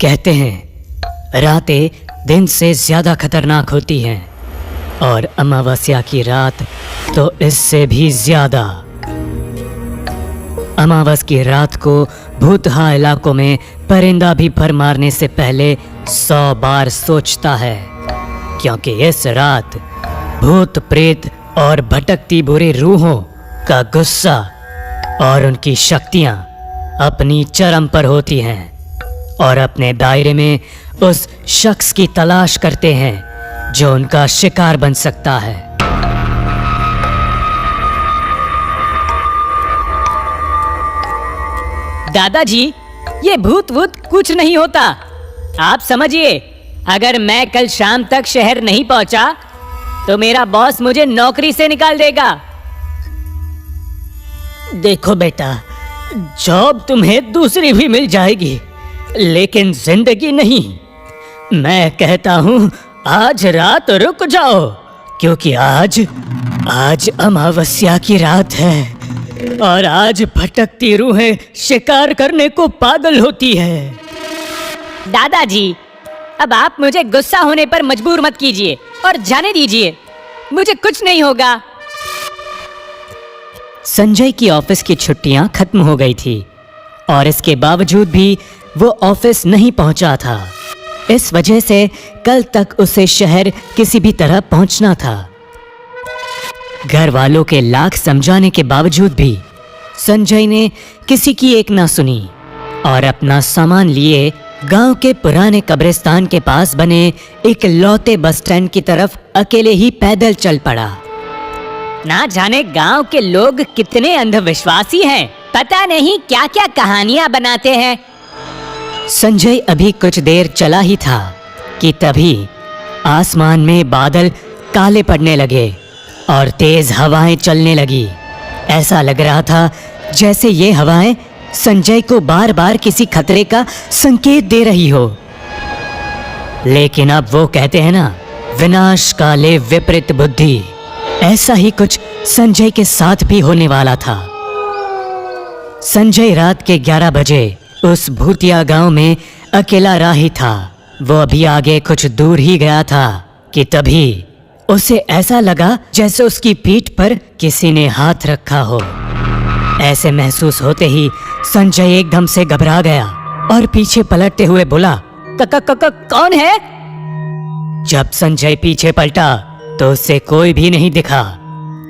कहते हैं रातें दिन से ज़्यादा खतरनाक होती हैं और अमावस्या की रात तो इससे भी ज़्यादा। अमावस की रात को भूतहा इलाकों में परिंदा भी पर मारने से पहले 100 बार सोचता है, क्योंकि इस रात भूत प्रेत और भटकती बुरी रूहों का गुस्सा और उनकी शक्तियां अपनी चरम पर होती हैं और अपने दायरे में उस शख्स की तलाश करते हैं जो उनका शिकार बन सकता है। दादाजी, ये भूत वूत कुछ नहीं होता। आप समझिए, अगर मैं कल शाम तक शहर नहीं पहुंचा तो मेरा बॉस मुझे नौकरी से निकाल देगा। देखो बेटा, जॉब तुम्हें दूसरी भी मिल जाएगी, लेकिन जिंदगी नहीं। मैं कहता हूँ आज रात रुक जाओ, क्योंकि आज अमावस्या की रात है और आज भटकती रूहें शिकार करने को पागल होती है। दादाजी, अब आप मुझे गुस्सा होने पर मजबूर मत कीजिए और जाने दीजिए, मुझे कुछ नहीं होगा। संजय की ऑफिस की छुट्टियां खत्म हो गई थी और इसके बावजूद भी वो ऑफिस नहीं पहुंचा था। इस वजह से कल तक उसे शहर किसी भी तरह पहुंचना था। घर वालों के लाख समझाने के बावजूद भी संजय ने किसी की एक ना सुनी और अपना सामान लिए गांव के पुराने कब्रिस्तान के पास बने एक लौते बस स्टैंड की तरफ अकेले ही पैदल चल पड़ा। ना जाने गांव के लोग कितने अंधविश्वासी हैं, पता नहीं क्या क्या कहानियां बनाते हैं। संजय अभी कुछ देर चला ही था कि तभी आसमान में बादल काले पड़ने लगे और तेज हवाएं चलने लगी। ऐसा लग रहा था जैसे ये हवाएं संजय को बार बार किसी खतरे का संकेत दे रही हो। लेकिन अब वो कहते हैं ना, विनाश काले विपरीत बुद्धि। ऐसा ही कुछ संजय के साथ भी होने वाला था। संजय रात के 11 बजे उस भूतिया गांव में अकेला राही था। वो अभी आगे कुछ दूर ही गया था कि तभी उसे ऐसा लगा जैसे उसकी पीठ पर किसी ने हाथ रखा हो। ऐसे महसूस होते ही संजय एकदम से घबरा गया और पीछे पलटते हुए बोला, कौन है? जब संजय पीछे पलटा तो उससे कोई भी नहीं दिखा।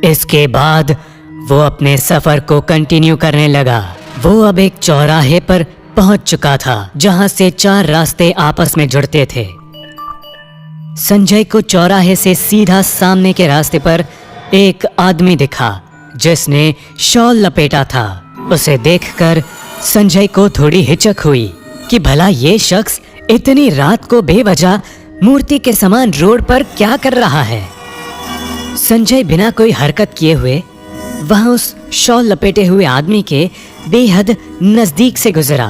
इसके बाद वो अपने सफर को कंटिन्यू करने लगा। वो अब एक चौराहे पर पहुंच चुका था जहां से 4 रास्ते आपस में जुड़ते थे। संजय को चौराहे से सीधा सामने के रास्ते पर एक आदमी दिखा जिसने शॉल लपेटा था। उसे देखकर संजय को थोड़ी हिचक हुई कि भला ये शख्स इतनी रात को बेवजह मूर्ति के समान रोड पर क्या कर रहा है। संजय बिना कोई हरकत किए हुए वहां उस शॉल लपेटे हुए आदमी के बेहद नजदीक से गुजरा।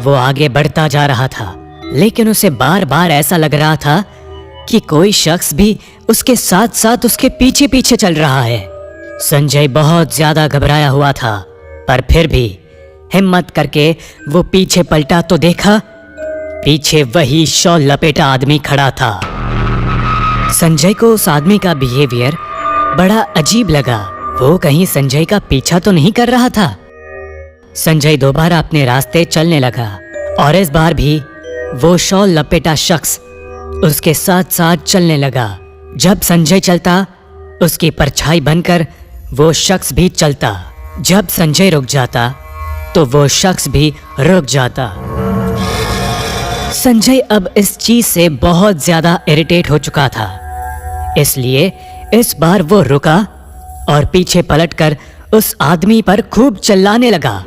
वो आगे बढ़ता जा रहा था, लेकिन उसे बार बार ऐसा लग रहा था कि कोई शख्स भी उसके साथ साथ उसके पीछे पीछे चल रहा है। संजय बहुत ज्यादा घबराया हुआ था, पर फिर भी हिम्मत करके वो पीछे पलटा तो देखा पीछे वही शॉल लपेटा आदमी खड़ा था। संजय को उस आदमी का बिहेवियर बड़ा अजीब लगा। वो कहीं संजय का पीछा तो नहीं कर रहा था। संजय दोबारा अपने रास्ते चलने लगा और इस बार भी वो शॉल लपेटा शख्स उसके साथ साथ चलने लगा। जब संजय चलता, उसकी परछाई बनकर वो शख्स भी चलता। जब संजय रुक जाता तो वो शख्स भी रुक जाता। संजय अब इस चीज से बहुत ज्यादा इरिटेट हो चुका था, इसलिए इस बार वो रुका और पीछे पलटकर उस आदमी पर खूब चिल्लाने लगा।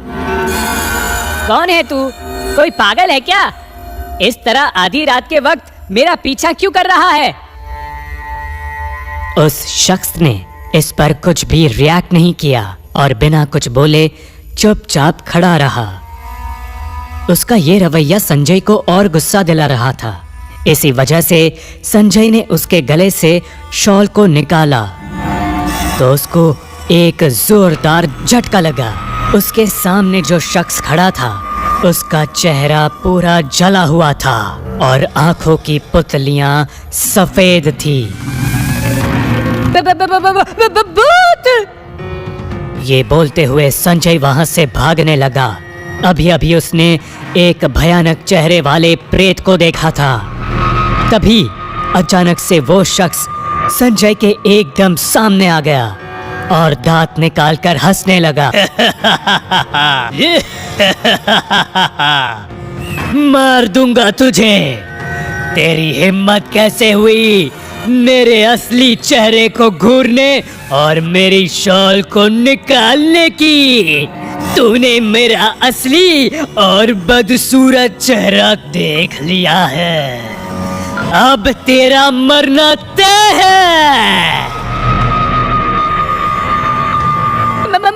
कौन है तू? कोई पागल है क्या? इस तरह आधी रात के वक्त मेरा पीछा क्यों कर रहा है? उस शख्स ने इस पर कुछ भी रिएक्ट नहीं किया और बिना कुछ बोले चुपचाप खड़ा रहा। उसका ये रवैया संजय को और गुस्सा दिला रहा था। इसी वजह से संजय ने उसके गले से शॉल को निकाला तो उसको एक जोरदार झटका लगा। उसके सामने जो शख्स खड़ा था उसका चेहरा पूरा जला हुआ था और आंखों की पुतलियां सफेद थी। भूत! ये बोलते हुए संजय वहां से भागने लगा। अभी अभी उसने एक भयानक चेहरे वाले प्रेत को देखा था। तभी अचानक से वो शख्स संजय के एकदम सामने आ गया और दांत निकालकर हंसने लगा। मार दूंगा तुझे। तेरी हिम्मत कैसे हुई मेरे असली चेहरे को घूरने और मेरी शॉल को निकालने की? तूने मेरा असली और बदसूरत चेहरा देख लिया है, अब तेरा मरना तय है।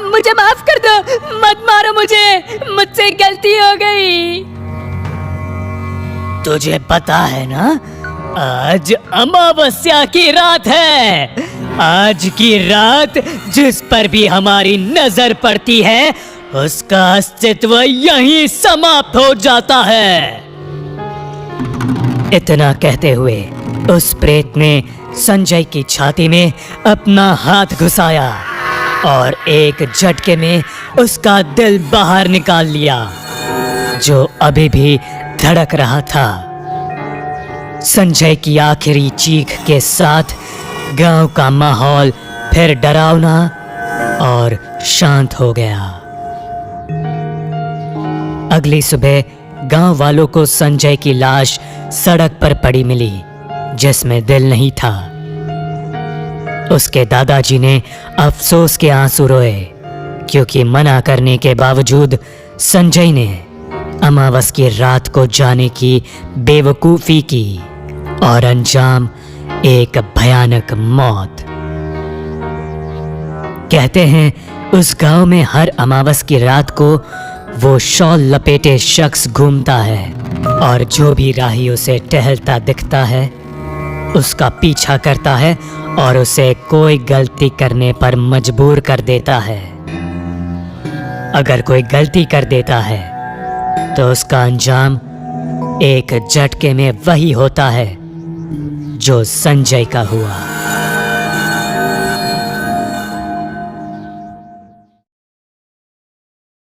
मुझे माफ कर दो, मत मारो मुझे, मुझसे गलती हो गई। तुझे पता है ना, आज अमावस्या की रात है। आज की रात जिस पर भी हमारी नजर पड़ती है उसका अस्तित्व यहीं समाप्त हो जाता है। इतना कहते हुए उस प्रेत ने संजय की छाती में अपना हाथ घुसाया और एक झटके में उसका दिल बाहर निकाल लिया, जो अभी भी धड़क रहा था। संजय की आखिरी चीख के साथ गांव का माहौल फिर डरावना और शांत हो गया। अगली सुबह गांव वालों को संजय की लाश सड़क पर पड़ी मिली, जिसमें दिल नहीं था। उसके दादाजी ने अफसोस के आंसू रोए, क्योंकि मना करने के बावजूद संजय ने अमावस की रात को जाने की बेवकूफी की और अंजाम एक भयानक मौत। कहते हैं उस गांव में हर अमावस की रात को वो शॉल लपेटे शख्स घूमता है और जो भी राही उसे टहलता दिखता है उसका पीछा करता है और उसे कोई गलती करने पर मजबूर कर देता है। अगर कोई गलती कर देता है तो उसका अंजाम एक झटके में वही होता है जो संजय का हुआ।